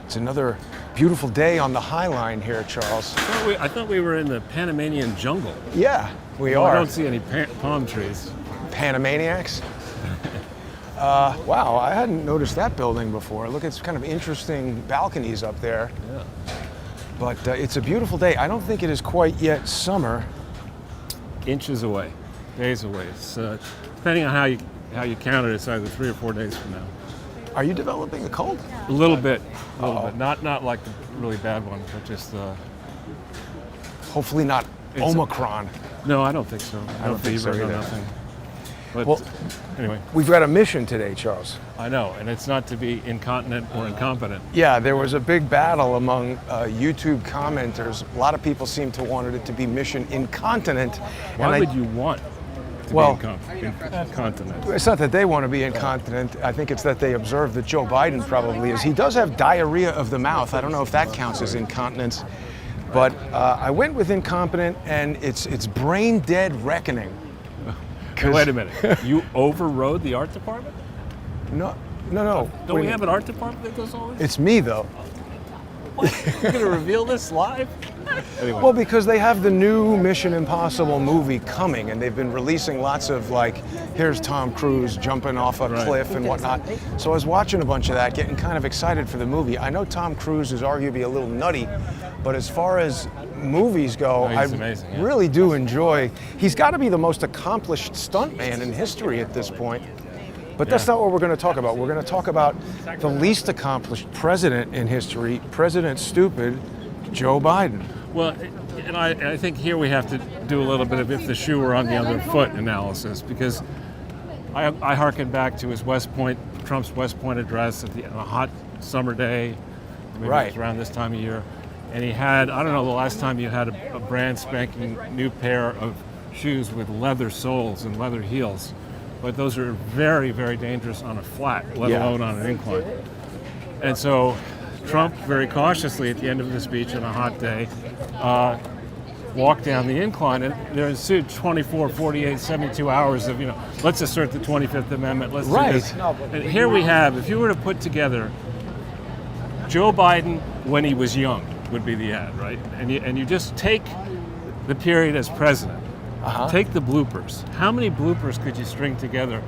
It's another beautiful day on the High Line here, Charles. I thought we were in the Panamanian jungle. Yeah, we Well, are. I don't see any palm trees. Panamaniacs? Wow, I hadn't noticed that building before. Look, it's kind of interesting balconies up there. Yeah. But it's a beautiful day. I don't think it is quite yet summer. Inches away, days away. It's, depending on how you count it, it's either 3 or 4 days from now. Are you developing a cold? A little bit. Not like the really bad one, but just. Hopefully not Omicron. No, I don't think so. I don't think so fever, either. no nothing. But Well, anyway, we've got a mission today, Charles. I know, and it's not to be incontinent or incompetent. Yeah, there was a big battle among YouTube commenters. A lot of people seem to want it to be mission incontinent. Why would you want to be incontinent? It's not that they want to be incontinent. I think it's that they observe that Joe Biden probably is. He does have diarrhea of the mouth. I don't know if that counts as incontinence. But I went with incompetent, and it's brain dead reckoning. Wait a minute. You overrode the art department? No. Don't we have an art department that does all this? It's me, though. What? You're going to reveal this live? Anyway. Well, because they have the new Mission Impossible movie coming, and they've been releasing lots of, like, here's Tom Cruise jumping off a cliff and whatnot. So I was watching a bunch of that, getting kind of excited for the movie. I know Tom Cruise is arguably a little nutty, but as far as movies go, I really do enjoy. He's got to be the most accomplished stuntman in history at this point. But that's not what we're going to talk about. We're going to talk about the least accomplished president in history, President Stupid, Joe Biden. Well, and I think here we have to do a little bit of if the shoe were on the other foot analysis, because I hearken back to his Trump's West Point address on a hot summer day, maybe it was around this time of year, and he had, I don't know the last time you had a brand spanking new pair of shoes with leather soles and leather heels, but those are very, very dangerous on a flat, let alone on an incline. And so Trump, very cautiously at the end of the speech on a hot day, walked down the incline, and there ensued 24, 48, 72 hours of, let's assert the 25th Amendment, let's do this. And here we have, if you were to put together Joe Biden when he was young, would be the ad, right? And you just take the period as president, take the bloopers. How many bloopers could you string together?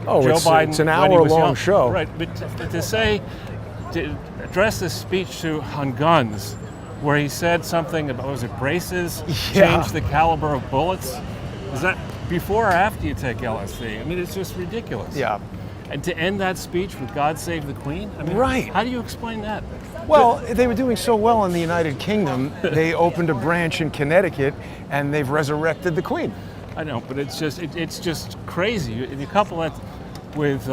Oh, Joe Biden it's an hour-long show. Right, but to address this speech on guns, where he said something about, was it braces, change the caliber of bullets? Is that before or after you take LSD? I mean, it's just ridiculous. Yeah. And to end that speech with God Save the Queen? I mean, how do you explain that? Well, they were doing so well in the United Kingdom, they opened a branch in Connecticut, and they've resurrected the Queen. I know, but it's just crazy. You couple that with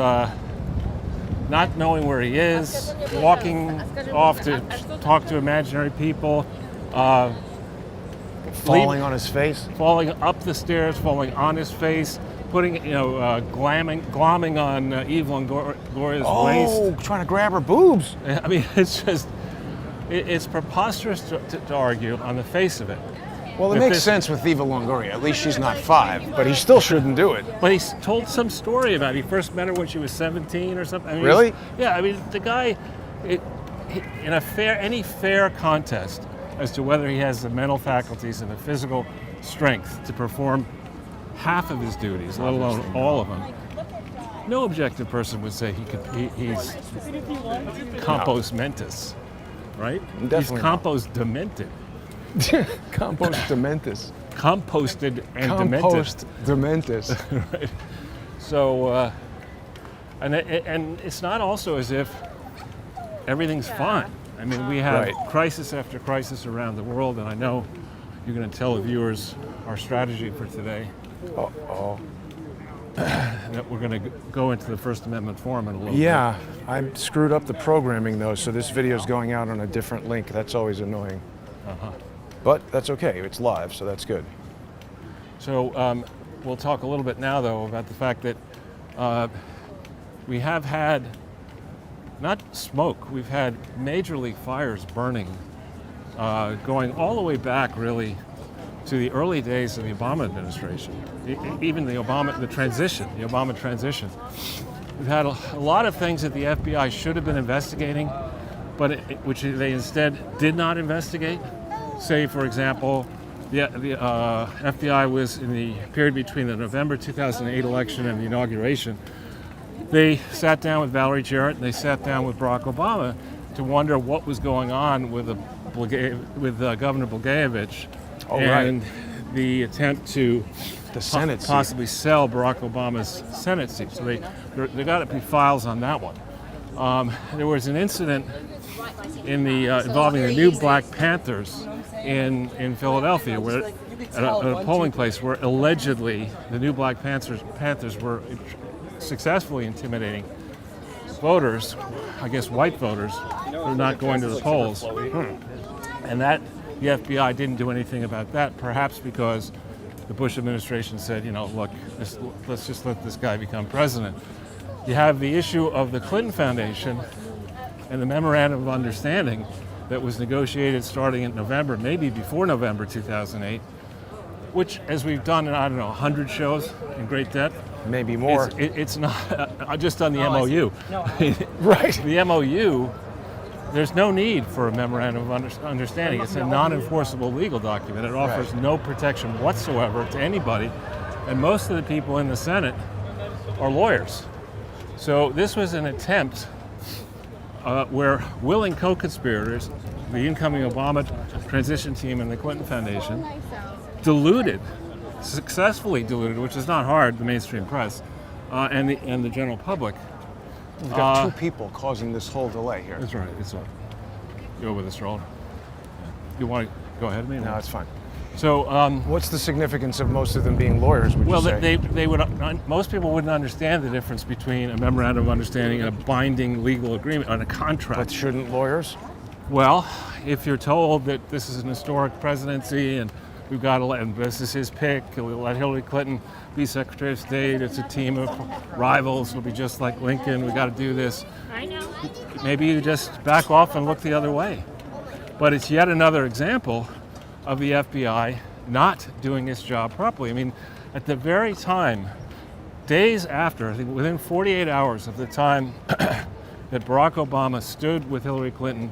not knowing where he is, walking off to talk to imaginary people, falling on his face, falling up the stairs, falling on his face, putting glomming on Eve Longoria's waist. Oh, trying to grab her boobs. I mean, it's preposterous to argue on the face of it. Well, it makes sense with Eva Longoria. At least she's not 5, but he still shouldn't do it. But he told some story about it. He first met her when she was 17 or something. I mean, really? Yeah, I mean, the guy, in any fair contest as to whether he has the mental faculties and the physical strength to perform half of his duties, let alone all of them, no objective person would say he's compos mentis, right? Definitely he's compos demented. Compos dementis. Composted and Compost dementis. Right. So, and it's not also as if everything's fine. I mean, we have crisis after crisis around the world, and I know you're going to tell the viewers our strategy for today. That we're going to go into the First Amendment Forum in a little bit. Yeah, I screwed up the programming though, so this video is going out on a different link. That's always annoying. But that's okay, it's live, so that's good. So we'll talk a little bit now, though, about the fact that we have had, not smoke, we've had major league fires burning, going all the way back, really, to the early days of the Obama administration, even the Obama transition. We've had a lot of things that the FBI should have been investigating but which they instead did not investigate. Say, for example, the FBI was in the period between the November 2008 election and the inauguration. They sat down with Valerie Jarrett and they sat down with Barack Obama to wonder what was going on with Governor Blagojevich and the attempt to the Senate possibly sell Barack Obama's Senate seat. So they got to be files on that one. There was an incident involving the new Black Panthers in Philadelphia, where at a polling place where allegedly the new Black Panthers were successfully intimidating voters, I guess white voters, who are not going to the polls. And that the FBI didn't do anything about that, perhaps because the Bush administration said, look, let's just let this guy become president. You have the issue of the Clinton Foundation and the memorandum of understanding that was negotiated starting in November, maybe before November 2008, which, as we've done in, 100 shows in great depth, maybe more. It's not just on the MOU. Right. The MOU, there's no need for a memorandum of understanding. It's a non-enforceable legal document. It offers no protection whatsoever to anybody, and most of the people in the Senate are lawyers. So this was an attempt where willing co-conspirators, the incoming Obama transition team and the Clinton Foundation, successfully diluted, which is not hard, the mainstream press, and the general public. We've got two people causing this whole delay here. That's right. It's all. You over the stroller. You want to go ahead, me? No, it's fine. So, what's the significance of most of them being lawyers? Would you say? they would. Most people wouldn't understand the difference between a memorandum of understanding and a binding legal agreement on a contract. But shouldn't lawyers? Well, if you're told that this is an historic presidency and we've got to and this is his pick, we'll let Hillary Clinton be Secretary of State. It's a team of rivals. It'll be just like Lincoln. We got to do this. I know. Maybe you just back off and look the other way. But it's yet another example of the FBI not doing its job properly. I mean, at the very time, days after, I think within 48 hours of the time that Barack Obama stood with Hillary Clinton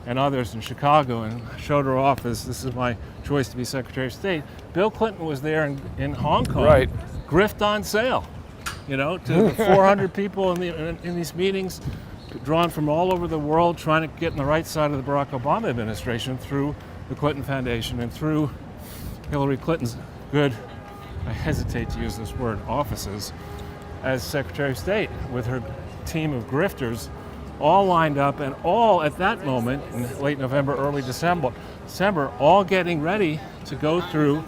and others in Chicago and showed her off as this is my choice to be Secretary of State, Bill Clinton was there in Hong Kong, grift on sale, to the 400 people in these meetings, drawn from all over the world, trying to get on the right side of the Barack Obama administration through the Clinton Foundation and through Hillary Clinton's good, I hesitate to use this word, offices as Secretary of State, with her team of grifters all lined up and all at that moment in late November, early December, all getting ready to go through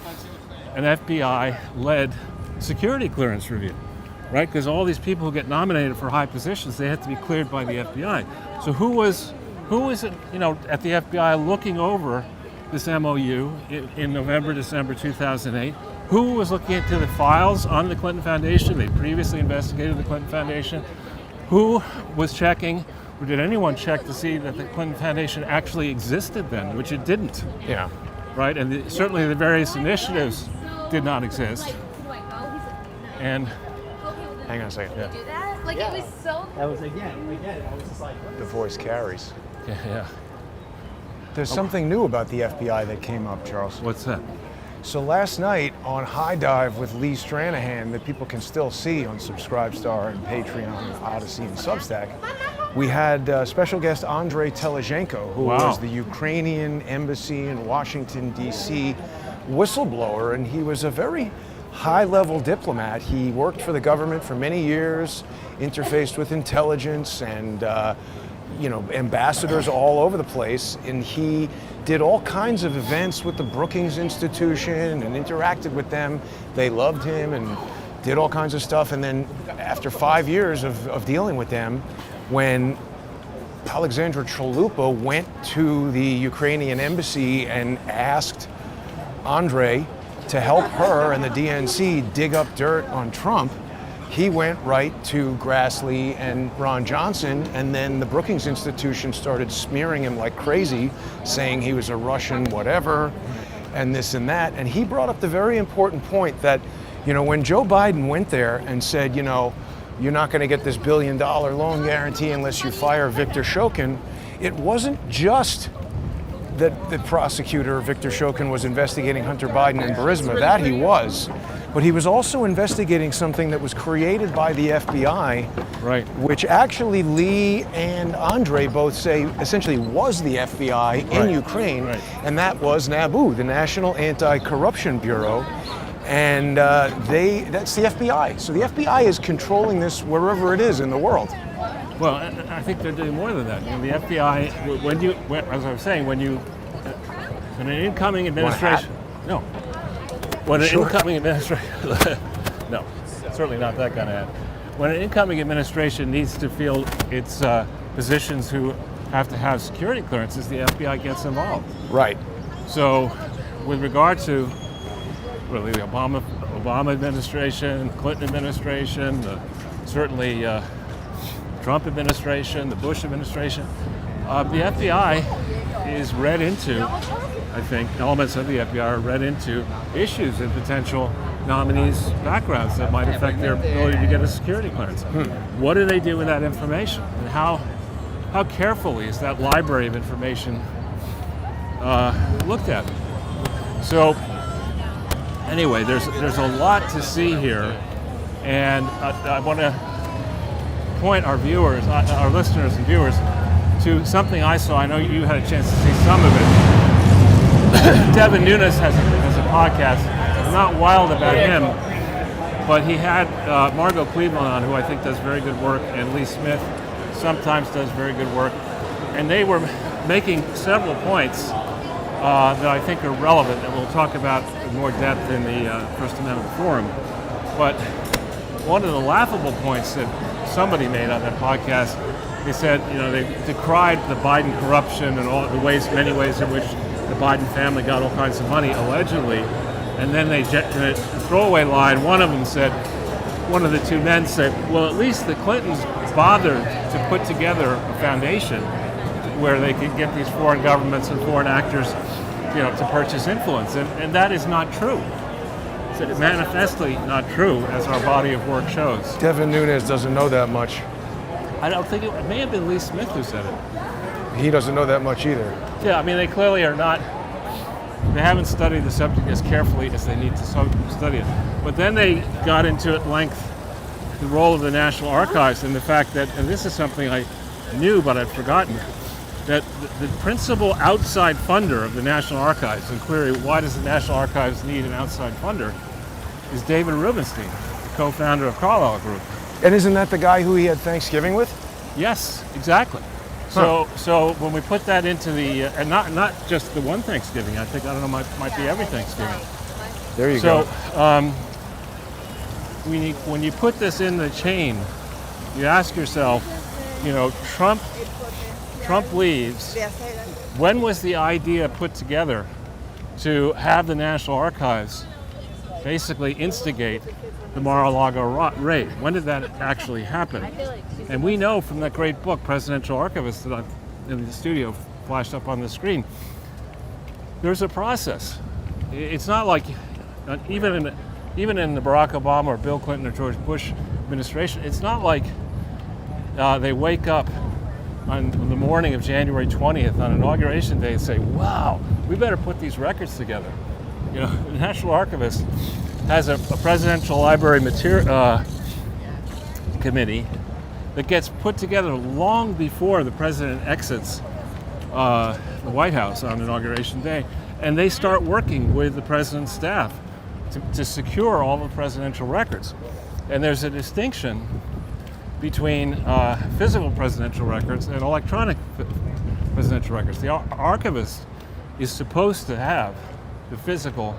an FBI-led security clearance review, right? Because all these people who get nominated for high positions, they have to be cleared by the FBI. So who was at the FBI looking over this MOU in November, December 2008? Who was looking into the files on the Clinton Foundation? They previously investigated the Clinton Foundation. Who was checking, or did anyone check to see that the Clinton Foundation actually existed then, which it didn't? Yeah. Right, and certainly the various initiatives did not exist. And hang on a second. Do that? Like it was so. That was again. I was just like. The voice carries. yeah. There's something new about the FBI that came up, Charles. What's that? So last night on High Dive with Lee Stranahan, that people can still see on Subscribestar and Patreon and Odyssey and Substack, we had special guest Andrei Telezhenko, who was the Ukrainian embassy in Washington, D.C. whistleblower, and he was a very high-level diplomat. He worked for the government for many years, interfaced with intelligence and ambassadors all over the place, and he did all kinds of events with the Brookings Institution and interacted with them. They loved him and did all kinds of stuff. And then after 5 years of dealing with them, when Alexandra Chalupa went to the Ukrainian embassy and asked Andrei to help her and the DNC dig up dirt on Trump, he went right to Grassley and Ron Johnson, and then the Brookings Institution started smearing him like crazy, saying he was a Russian whatever, and this and that. And he brought up the very important point that, when Joe Biden went there and said, you're not going to get this $1 billion loan guarantee unless you fire Viktor Shokin, it wasn't just that the prosecutor, Victor Shokin, was investigating Hunter Biden and Burisma. That he was. But he was also investigating something that was created by the FBI, Right. which actually Lee and Andre both say essentially was the FBI in Right. Ukraine, Right. and that was NABU, the National Anti-Corruption Bureau. And that's the FBI. So the FBI is controlling this wherever it is in the world. Well, I think they're doing more than that. You know, the FBI, as I was saying, when an incoming administration, no, when an incoming administration, no, certainly not that kind of ad. When an incoming administration needs to fill its positions who have to have security clearances, the FBI gets involved. Right. So, with regard to really the Obama administration, Clinton administration, certainly Trump administration, the Bush administration, the FBI is read into, I think, elements of the FBI are read into issues and potential nominees' backgrounds that might affect their ability to get a security clearance. What do they do with that information? And how carefully is that library of information looked at? So, anyway, there's a lot to see here, and I want to point our viewers, our listeners and viewers, to something I saw. I know you had a chance to see some of it. Devin Nunes has a podcast. I'm not wild about him, but he had Margot Cleveland on, who I think does very good work, and Lee Smith sometimes does very good work, and they were making several points that I think are relevant that we'll talk about in more depth in the First Amendment Forum. But one of the laughable points that somebody made on that podcast, they said, you know, they decried the Biden corruption and all the many ways in which the Biden family got all kinds of money, allegedly. And then in a throwaway line, one of the two men said, well, at least the Clintons bothered to put together a foundation where they could get these foreign governments and foreign actors, you know, to purchase influence. And that is not true. It's manifestly not true, as our body of work shows. Devin Nunes doesn't know that much. I don't think it may have been Lee Smith who said it. He doesn't know that much either. Yeah, I mean, they clearly are not, they haven't studied the subject as carefully as they need to study it. But then they got into at length the role of the National Archives and the fact that, and this is something I knew but I'd forgotten, that the principal outside funder of the National Archives, and query why does the National Archives need an outside funder, is David Rubenstein, the co-founder of Carlyle Group. And isn't that the guy who he had Thanksgiving with? Yes, exactly. So when we put that into the, and not just the one Thanksgiving, I don't know, might be every Thanksgiving. There you go. So when you put this in the chain, you ask yourself, you know, Trump leaves. When was the idea put together to have the National Archives basically instigate the Mar-a-Lago raid? When did that actually happen? And we know from that great book, Presidential Archivist, that I've in the studio flashed up on the screen, there's a process. It's not like, even in the Barack Obama or Bill Clinton or George Bush administration, it's not like they wake up on the morning of January 20th on Inauguration Day and say, wow, we better put these records together. You know, the National Archivist has a presidential library committee that gets put together long before the president exits the White House on Inauguration Day, and they start working with the president's staff to secure all the presidential records. And there's a distinction between physical presidential records and electronic presidential records. The archivist is supposed to have the physical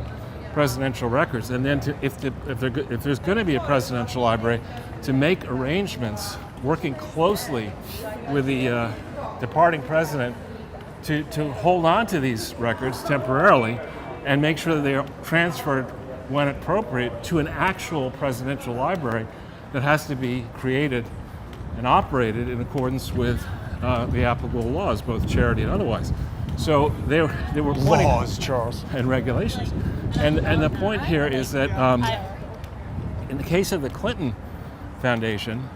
presidential records, and then if there's going to be a presidential library, to make arrangements working closely with the departing president to hold on to these records temporarily and make sure that they are transferred when appropriate to an actual presidential library that has to be created and operated in accordance with the applicable laws, both charity and otherwise. So they were pointing Laws, Charles. and regulations, and the point here is that in the case of the Clinton Foundation,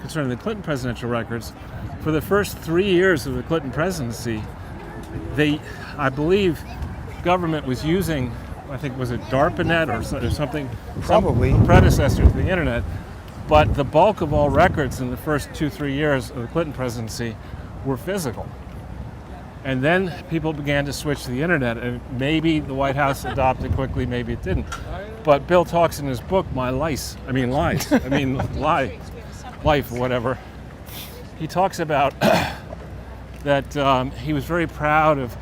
concerning the Clinton presidential records, for the first 3 years of the Clinton presidency, I believe, government was using, I think, was it DARPANET or something? Probably. Some predecessor to the internet. But the bulk of all records in the first 2-3 years of the Clinton presidency were physical. And then people began to switch to the internet, and maybe the White House adopted quickly, maybe it didn't. But Bill talks in his book, Life, or whatever. He talks about that he was very proud of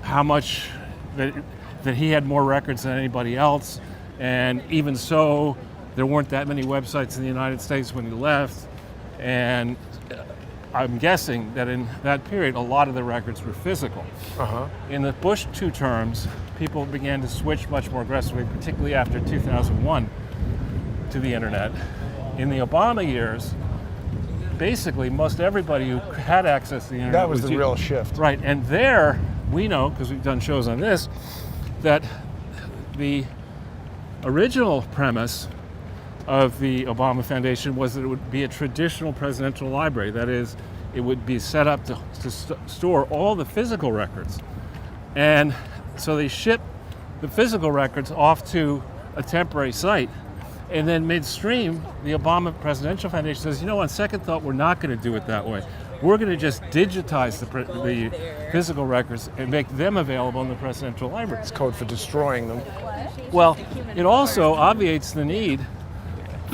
how much that he had more records than anybody else, and even so, there weren't that many websites in the United States when he left, and I'm guessing that in that period, a lot of the records were physical. In the Bush 2 terms, people began to switch much more aggressively, particularly after 2001, to the internet. In the Obama years, basically most everybody who had access to the internet That was the real shift. Right, and there, we know, because we've done shows on this, that the original premise of the Obama Foundation was that it would be a traditional presidential library. That is, it would be set up to store all the physical records. And so they shipped the physical records off to a temporary site. And then midstream, the Obama Presidential Foundation says, on second thought, we're not going to do it that way. We're going to just digitize the physical records and make them available in the presidential library. It's code for destroying them. Well, it also obviates the need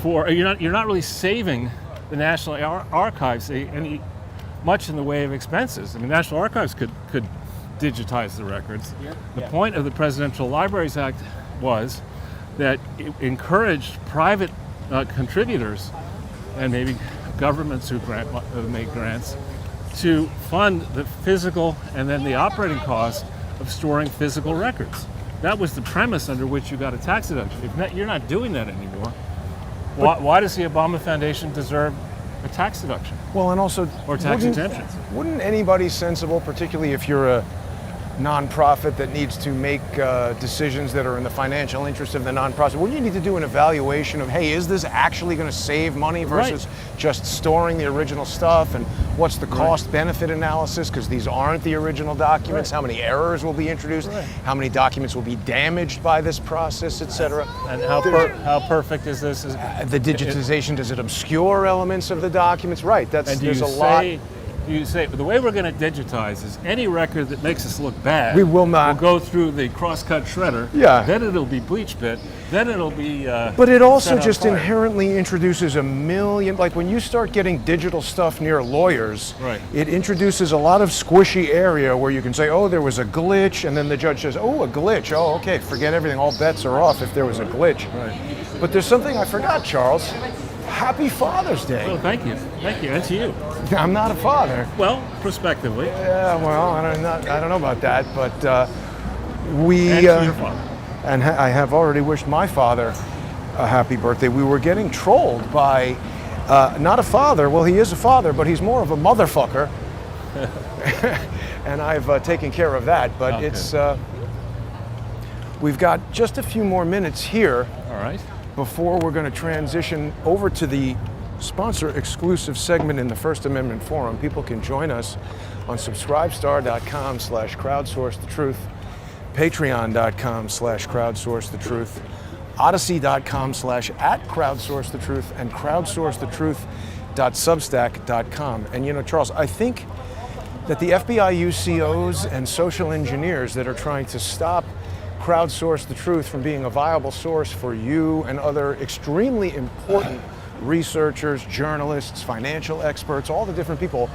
for, you're not really saving the National Archives any much in the way of expenses. I mean, National Archives could digitize the records. The point of the Presidential Libraries Act was that it encouraged private contributors and maybe governments who make grants to fund the physical and then the operating cost of storing physical records. That was the premise under which you got a tax deduction. If you're not doing that anymore, why does the Obama Foundation deserve a tax deduction? Well, and also, or tax exemptions? Wouldn't anybody sensible, particularly if you're a nonprofit that needs to make decisions that are in the financial interest of the nonprofit, wouldn't you need to do an evaluation of, hey, is this actually going to save money versus just storing the original stuff, and what's the cost-benefit analysis, because these aren't the original documents, how many errors will be introduced, how many documents will be damaged by this process, etc. And how perfect is this? The digitization, does it obscure elements of the documents? Right, there's a lot. You say, the way we're going to digitize is any record that makes us look bad, we will not go through the cross-cut shredder, then it'll be bleach bit, then it'll be but it also just inherently introduces a million, like when you start getting digital stuff near lawyers, it introduces a lot of squishy area where you can say, oh, there was a glitch, and then the judge says, oh, a glitch, oh, okay, forget everything, all bets are off if there was a glitch. But there's something I forgot, Charles. Happy Father's Day. Oh, thank you, and to you. I'm not a father. Well, prospectively. Yeah, well, I don't know about that, but And to your father. And I have already wished my father a happy birthday. We were getting trolled by not a father. Well, he is a father, but he's more of a motherfucker. And I've taken care of that. But it's we've got just a few more minutes here. All right. Before we're going to transition over to the sponsor-exclusive segment in the First Amendment Forum. People can join us on subscribestar.com/crowdsourcethetruth, patreon.com/crowdsourcethetruth, odyssey.com/@crowdsourcethetruth, and crowdsourcethetruth.substack.com. And Charles, I think that the FBI UCOs and social engineers that are trying to stop Crowdsource the Truth from being a viable source for you and other extremely important researchers, journalists, financial experts, all the different people,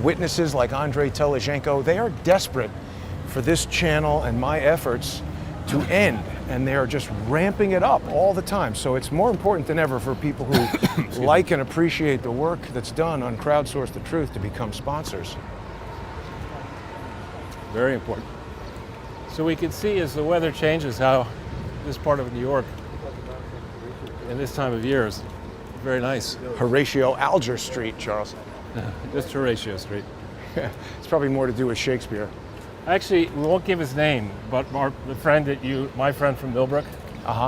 witnesses like Andrei Telizhenko, they are desperate for this channel and my efforts to end, and they are just ramping it up all the time. So it's more important than ever for people who like and appreciate the work that's done on Crowdsource the Truth to become sponsors. Very important. So we can see as the weather changes how this part of New York in this time of year is very nice. Horatio Alger Street, Charles. Just Horatio Street. It's probably more to do with Shakespeare. Actually, we won't give his name, but my friend from Millbrook,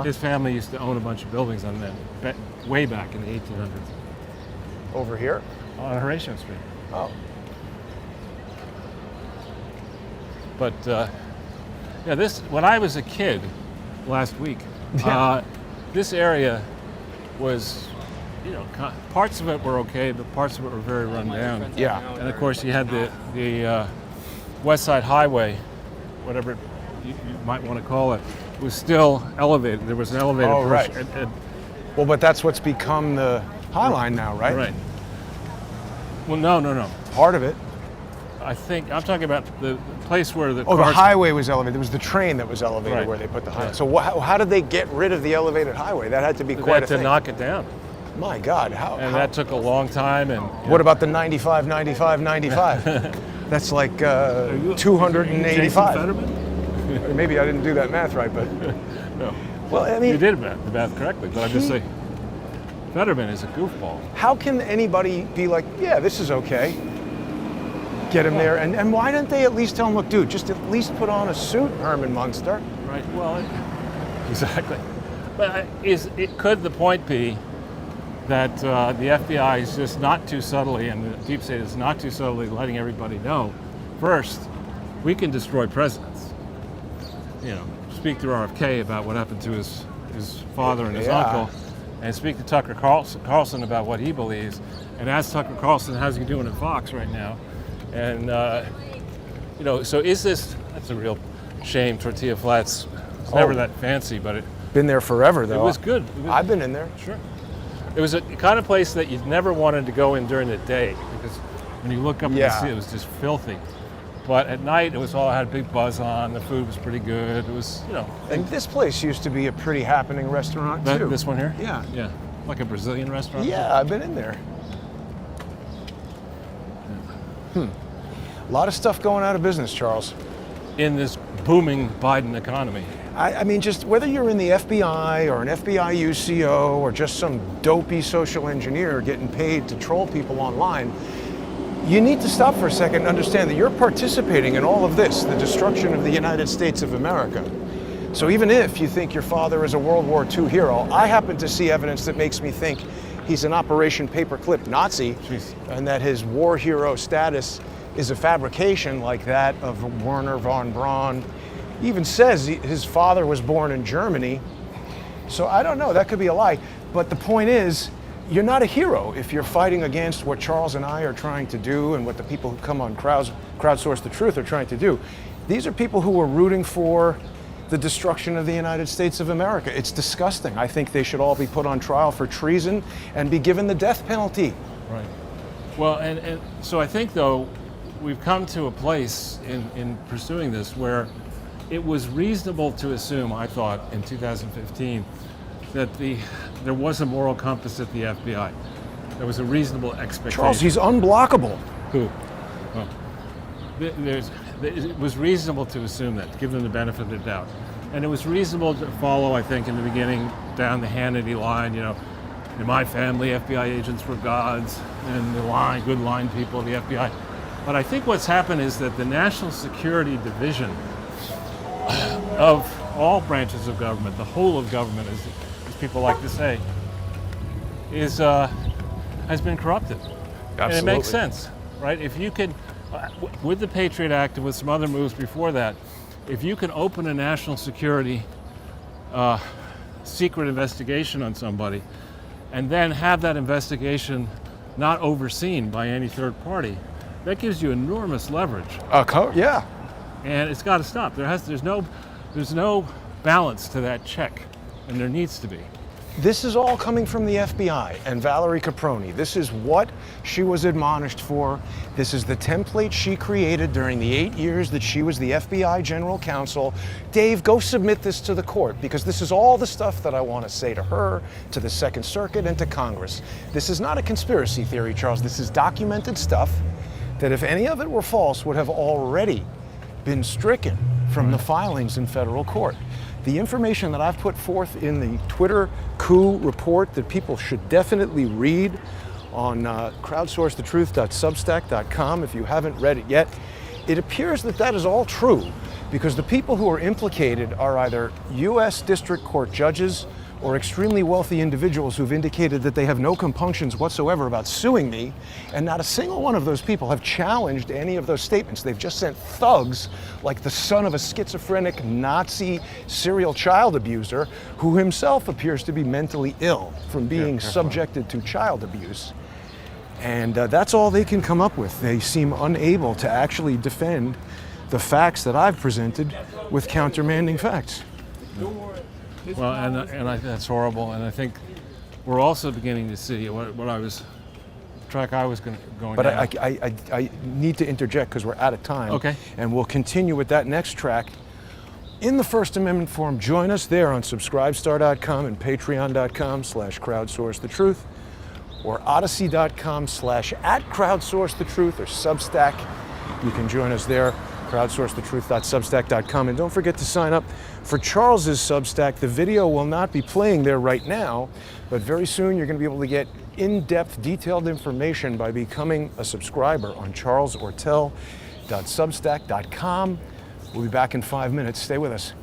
his family used to own a bunch of buildings on that way back in the 1800s. Over here? on Horatio Street. Oh. But yeah, when I was a kid last week, this area was, parts of it were okay, but parts of it were very run down. Yeah. And of course, you had the West Side Highway, whatever you might want to call it, was still elevated. There was an elevated right. portion. Well, but that's what's become the High Line now, right? Right. Well, no. Part of it. I think I'm talking about the place where the Oh, the cars- highway was elevated. There was the train that was elevated Right. where they put the High Line. Right. So how did they get rid of the elevated highway? That had to be They quite had a to thing. knock it down, My God, how? and that took a long time. And What about the 95, 95, 95? That's like Jason 285. Fetterman? Maybe I didn't do that math right, but No, well, I mean, you did the math correctly, but I'm just saying, Fetterman is a goofball. how can anybody be like, yeah, this is okay? Get him there, and why didn't they at least tell him, look, dude, just at least put on a suit, Herman Munster? Right. Well, exactly. But could the point be that the FBI is just not too subtly, and the deep state is not too subtly letting everybody know? First, we can destroy presidents. Speak to RFK about what happened to his father and his uncle, and speak to Tucker Carlson about what he believes, and ask Tucker Carlson how's he doing at Fox right now, and so is this? That's a real shame. Tortilla Flats. It's never that fancy, but it Been there forever, though. was good. I've been in there. Sure. It was a kind of place that you never wanted to go in during the day because when you look up and see it was just filthy. But at night, it was all had a big buzz on. The food was pretty good. It was, And this place used to be a pretty happening restaurant, too. This one here? Yeah. Yeah. Like a Brazilian restaurant? Yeah, I've been in there. A lot of stuff going out of business, Charles. In this booming Biden economy. I mean, just whether you're in the FBI or an FBI UCO or just some dopey social engineer getting paid to troll people online, you need to stop for a second and understand that you're participating in all of this, the destruction of the United States of America. So even if you think your father is a World War II hero, I happen to see evidence that makes me think he's an Operation Paperclip Nazi, and that his war hero status is a fabrication like that of Werner von Braun. He even says his father was born in Germany. So I don't know, that could be a lie. But the point is, you're not a hero if you're fighting against what Charles and I are trying to do and what the people who come on Crowdsource the Truth are trying to do. These are people who are rooting for the destruction of the United States of America. It's disgusting. I think they should all be put on trial for treason and be given the death penalty. Right. Well, and so I think, though, we've come to a place in pursuing this where it was reasonable to assume, I thought, in 2015, that there was a moral compass at the FBI. There was a reasonable expectation. Charles, he's unblockable. Who? Oh. It was reasonable to assume that, to give them the benefit of the doubt. And it was reasonable to follow, I think, in the beginning, down the Hannity line, in my family, FBI agents were gods, and the good line people of the FBI. But I think what's happened is that the National Security Division of all branches of government, the whole of government, as people like to say, has been corrupted. Absolutely. And it makes sense, right? If you can, with the Patriot Act and with some other moves before that, if you can open a national security secret investigation on somebody and then have that investigation not overseen by any third party, that gives you enormous leverage. Yeah. And it's got to stop. There's no balance to that check, and there needs to be. This is all coming from the FBI and Valerie Caproni. This is what she was admonished for. This is the template she created during the 8 years that she was the FBI General Counsel. Dave, go submit this to the court, because this is all the stuff that I want to say to her, to the Second Circuit, and to Congress. This is not a conspiracy theory, Charles. This is documented stuff that, if any of it were false, would have already been stricken from the filings in federal court. The information that I've put forth in the Twitter coup report that people should definitely read on crowdsourcethetruth.substack.com if you haven't read it yet, it appears that that is all true, because the people who are implicated are either U.S. District Court judges or extremely wealthy individuals who've indicated that they have no compunctions whatsoever about suing me, and not a single one of those people have challenged any of those statements. They've just sent thugs like the son of a schizophrenic Nazi serial child abuser who himself appears to be mentally ill from being subjected to child abuse. And that's all they can come up with. They seem unable to actually defend the facts that I've presented with countermanding facts. Well, and I think that's horrible. And I think we're also beginning to see what I was going But down. I need to interject because we're out of time. Okay. And we'll continue with that next track in the First Amendment Forum. Join us there on subscribestar.com and patreon.com/crowdsourcethetruth or odyssey.com/@crowdsourcethetruth or Substack. You can join us there, crowdsourcethetruth.substack.com. And don't forget to sign up for Charles's Substack. The video will not be playing there right now, but very soon you're going to be able to get in-depth, detailed information by becoming a subscriber on charlesortel.substack.com. We'll be back in 5 minutes. Stay with us.